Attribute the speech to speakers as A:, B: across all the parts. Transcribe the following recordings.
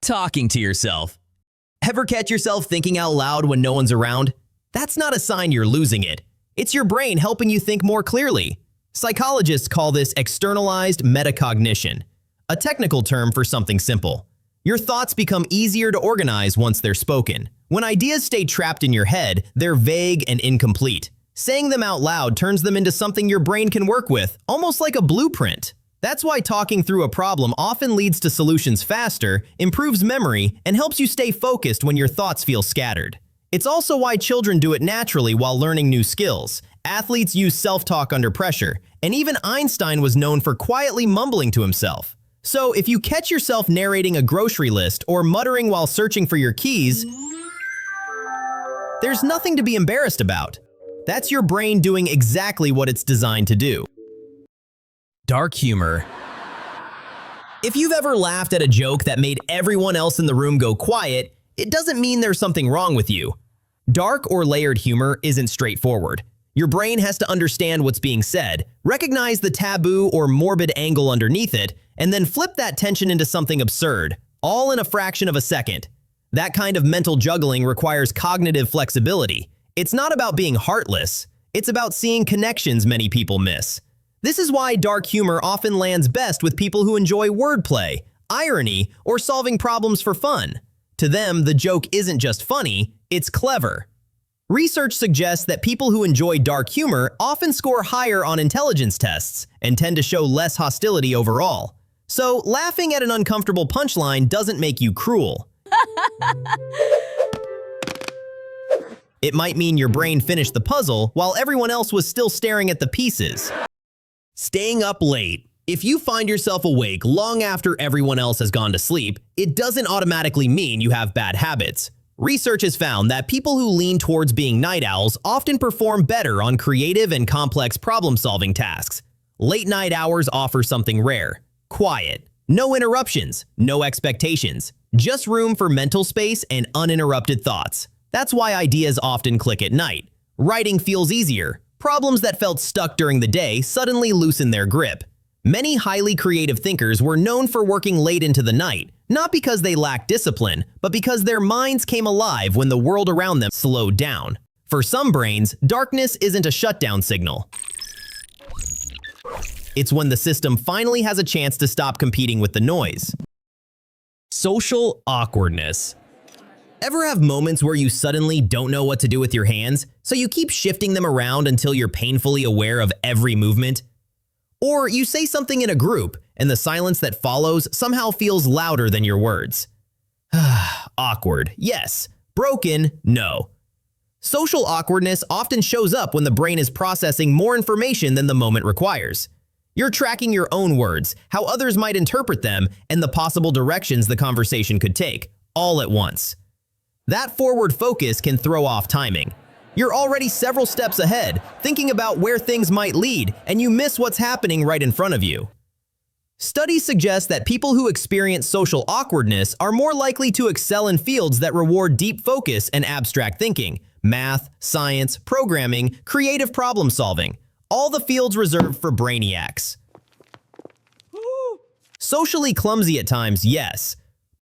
A: Talking to yourself. Ever catch yourself thinking out loud when no one's around? That's not a sign you're losing it. It's your brain helping you think more clearly. Psychologists call this externalized metacognition, a technical term for something simple. Your thoughts become easier to organize once they're spoken. When ideas stay trapped in your head, they're vague and incomplete. Saying them out loud turns them into something your brain can work with, almost like a blueprint. That's why talking through a problem often leads to solutions faster, improves memory, and helps you stay focused when your thoughts feel scattered. It's also why children do it naturally while learning new skills. Athletes use self-talk under pressure, and even Einstein was known for quietly mumbling to himself. So if you catch yourself narrating a grocery list or muttering while searching for your keys, there's nothing to be embarrassed about. That's your brain doing exactly what it's designed to do. Dark humor. If you've ever laughed at a joke that made everyone else in the room go quiet, it doesn't mean there's something wrong with you. Dark or layered humor isn't straightforward. Your brain has to understand what's being said, recognize the taboo or morbid angle underneath it, and then flip that tension into something absurd, all in a fraction of a second. That kind of mental juggling requires cognitive flexibility. It's not about being heartless. It's about seeing connections many people miss. This is why dark humor often lands best with people who enjoy wordplay, irony, or solving problems for fun. To them, the joke isn't just funny, it's clever. Research suggests that people who enjoy dark humor often score higher on intelligence tests and tend to show less hostility overall. So, laughing at an uncomfortable punchline doesn't make you cruel. It might mean your brain finished the puzzle while everyone else was still staring at the pieces. Staying up late. If you find yourself awake long after everyone else has gone to sleep, it doesn't automatically mean you have bad habits. Research has found that people who lean towards being night owls often perform better on creative and complex problem-solving tasks. Late night hours offer something rare. Quiet. No interruptions, no expectations. Just room for mental space and uninterrupted thoughts. That's why ideas often click at night. Writing feels easier. Problems that felt stuck during the day suddenly loosen their grip. Many highly creative thinkers were known for working late into the night, not because they lacked discipline, but because their minds came alive when the world around them slowed down. For some brains, darkness isn't a shutdown signal. It's when the system finally has a chance to stop competing with the noise. Social awkwardness. Ever have moments where you suddenly don't know what to do with your hands, so you keep shifting them around until you're painfully aware of every movement? Or you say something in a group, and the silence that follows somehow feels louder than your words. Awkward, yes. Broken, no. Social awkwardness often shows up when the brain is processing more information than the moment requires. You're tracking your own words, how others might interpret them, and the possible directions the conversation could take, all at once. That forward focus can throw off timing. You're already several steps ahead, thinking about where things might lead, and you miss what's happening right in front of you. Studies suggest that people who experience social awkwardness are more likely to excel in fields that reward deep focus and abstract thinking: math, science, programming, creative problem solving, all the fields reserved for brainiacs. Socially clumsy at times, yes,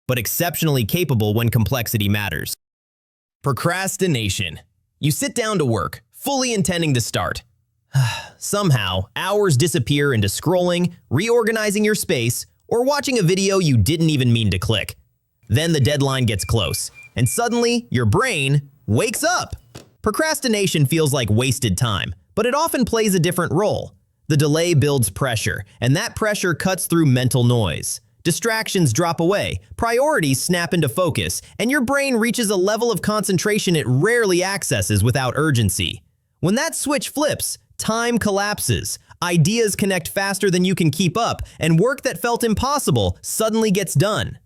A: but exceptionally capable when complexity matters. Procrastination. You sit down to work, fully intending to start. Somehow, hours disappear into scrolling, reorganizing your space, or watching a video you didn't even mean to click. Then the deadline gets close, and suddenly your brain wakes up. Procrastination feels like wasted time, but it often plays a different role. The delay builds pressure, and that pressure cuts through mental noise. Distractions drop away, priorities snap into focus, and your brain reaches a level of concentration it rarely accesses without urgency. When that switch flips, time collapses, ideas connect faster than you can keep up, and work that felt impossible suddenly gets done.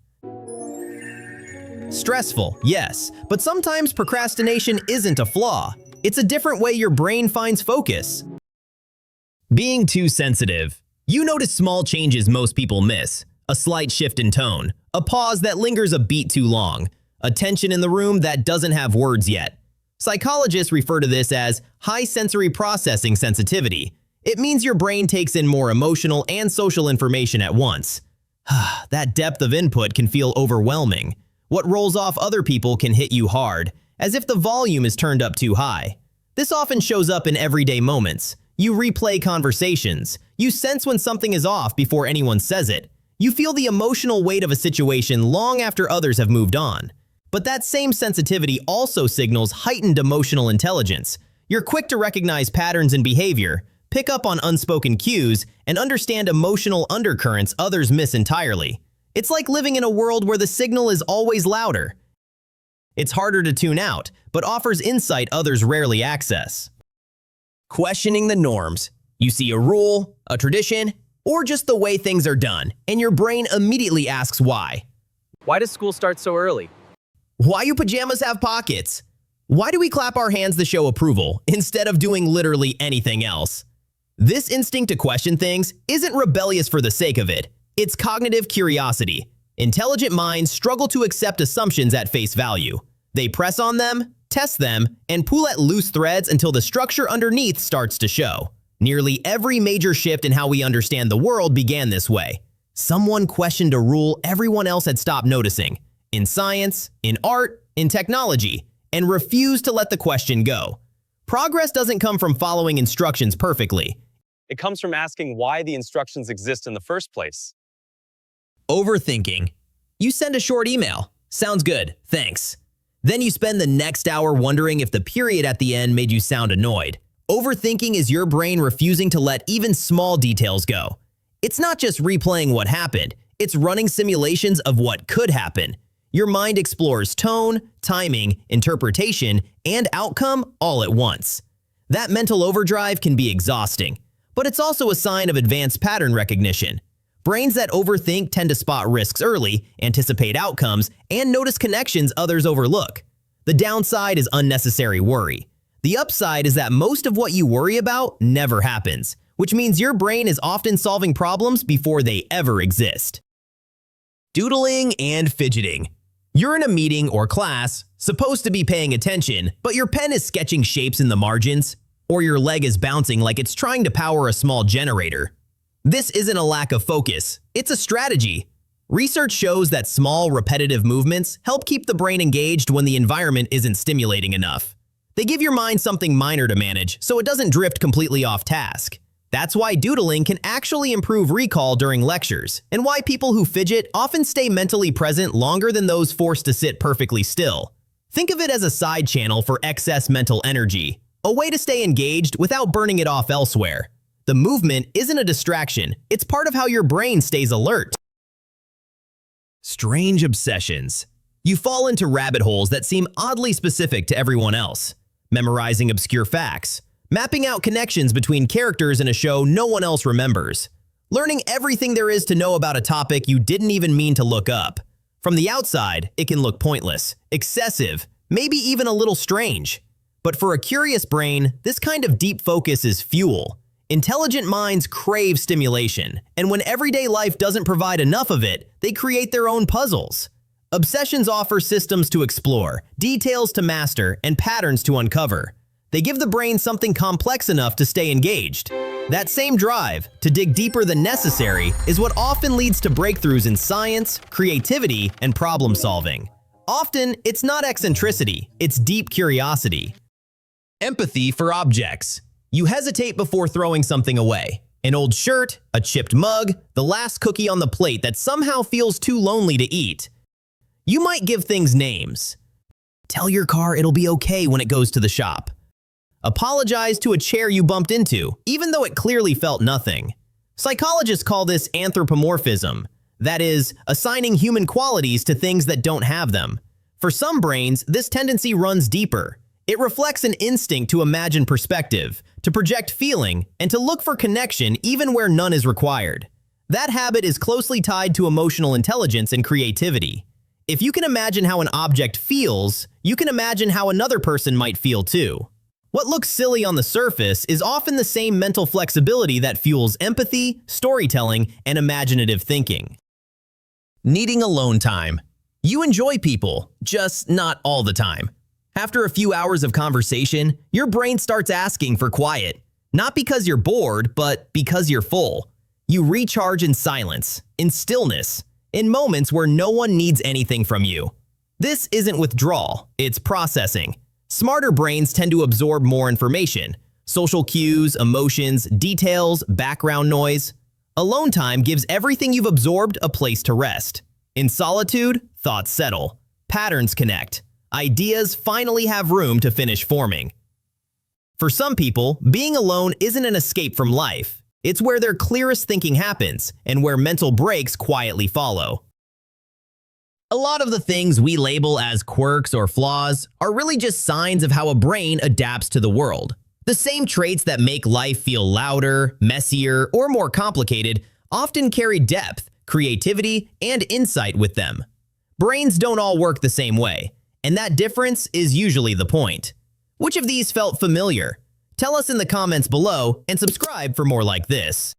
A: Stressful, yes, but sometimes procrastination isn't a flaw. It's a different way your brain finds focus. Being too sensitive. You notice small changes most people miss. A slight shift in tone, a pause that lingers a beat too long, a tension in the room that doesn't have words yet. Psychologists refer to this as high sensory processing sensitivity. It means your brain takes in more emotional and social information at once. That depth of input can feel overwhelming. What rolls off other people can hit you hard, as if the volume is turned up too high. This often shows up in everyday moments. You replay conversations. You sense when something is off before anyone says it. You feel the emotional weight of a situation long after others have moved on. But that same sensitivity also signals heightened emotional intelligence. You're quick to recognize patterns in behavior, pick up on unspoken cues, and understand emotional undercurrents others miss entirely. It's like living in a world where the signal is always louder. It's harder to tune out, but offers insight others rarely access. Questioning the norms. You see a rule, a tradition, or just the way things are done, and your brain immediately asks why.
B: Why does school start so early?
A: Why do pajamas have pockets? Why do we clap our hands to show approval instead of doing literally anything else? This instinct to question things isn't rebellious for the sake of it. It's cognitive curiosity. Intelligent minds struggle to accept assumptions at face value. They press on them, test them, and pull at loose threads until the structure underneath starts to show. Nearly every major shift in how we understand the world began this way. Someone questioned a rule everyone else had stopped noticing, in science, in art, in technology, and refused to let the question go. Progress doesn't come from following instructions perfectly.
B: It comes from asking why the instructions exist in the first place.
A: Overthinking. You send a short email. Sounds good, thanks. Then you spend the next hour wondering if the period at the end made you sound annoyed. Overthinking is your brain refusing to let even small details go. It's not just replaying what happened, it's running simulations of what could happen. Your mind explores tone, timing, interpretation, and outcome all at once. That mental overdrive can be exhausting, but it's also a sign of advanced pattern recognition. Brains that overthink tend to spot risks early, anticipate outcomes, and notice connections others overlook. The downside is unnecessary worry. The upside is that most of what you worry about never happens, which means your brain is often solving problems before they ever exist. Doodling and fidgeting. You're in a meeting or class, supposed to be paying attention, but your pen is sketching shapes in the margins, or your leg is bouncing like it's trying to power a small generator. This isn't a lack of focus, it's a strategy. Research shows that small, repetitive movements help keep the brain engaged when the environment isn't stimulating enough. They give your mind something minor to manage so it doesn't drift completely off task. That's why doodling can actually improve recall during lectures, and why people who fidget often stay mentally present longer than those forced to sit perfectly still. Think of it as a side channel for excess mental energy, a way to stay engaged without burning it off elsewhere. The movement isn't a distraction, it's part of how your brain stays alert. Strange obsessions. You fall into rabbit holes that seem oddly specific to everyone else. Memorizing obscure facts, mapping out connections between characters in a show no one else remembers, learning everything there is to know about a topic you didn't even mean to look up. From the outside, it can look pointless, excessive, maybe even a little strange. But for a curious brain, this kind of deep focus is fuel. Intelligent minds crave stimulation, and when everyday life doesn't provide enough of it, they create their own puzzles. Obsessions offer systems to explore, details to master, and patterns to uncover. They give the brain something complex enough to stay engaged. That same drive, to dig deeper than necessary, is what often leads to breakthroughs in science, creativity, and problem solving. Often, it's not eccentricity, it's deep curiosity. Empathy for objects. You hesitate before throwing something away. An old shirt, a chipped mug, the last cookie on the plate that somehow feels too lonely to eat. You might give things names. Tell your car it'll be okay when it goes to the shop. Apologize to a chair you bumped into, even though it clearly felt nothing. Psychologists call this anthropomorphism. That is, assigning human qualities to things that don't have them. For some brains, this tendency runs deeper. It reflects an instinct to imagine perspective, to project feeling, and to look for connection even where none is required. That habit is closely tied to emotional intelligence and creativity. If you can imagine how an object feels, you can imagine how another person might feel too. What looks silly on the surface is often the same mental flexibility that fuels empathy, storytelling, and imaginative thinking. Needing alone time. You enjoy people, just not all the time. After a few hours of conversation, your brain starts asking for quiet. Not because you're bored, but because you're full. You recharge in silence, in stillness, in moments where no one needs anything from you. This isn't withdrawal, it's processing. Smarter brains tend to absorb more information: social cues, emotions, details, background noise. Alone time gives everything you've absorbed a place to rest. In solitude, thoughts settle. Patterns connect. Ideas finally have room to finish forming. For some people, being alone isn't an escape from life. It's where their clearest thinking happens and where mental breaks quietly follow. A lot of the things we label as quirks or flaws are really just signs of how a brain adapts to the world. The same traits that make life feel louder, messier, or more complicated often carry depth, creativity, and insight with them. Brains don't all work the same way, and that difference is usually the point. Which of these felt familiar? Tell us in the comments below and subscribe for more like this.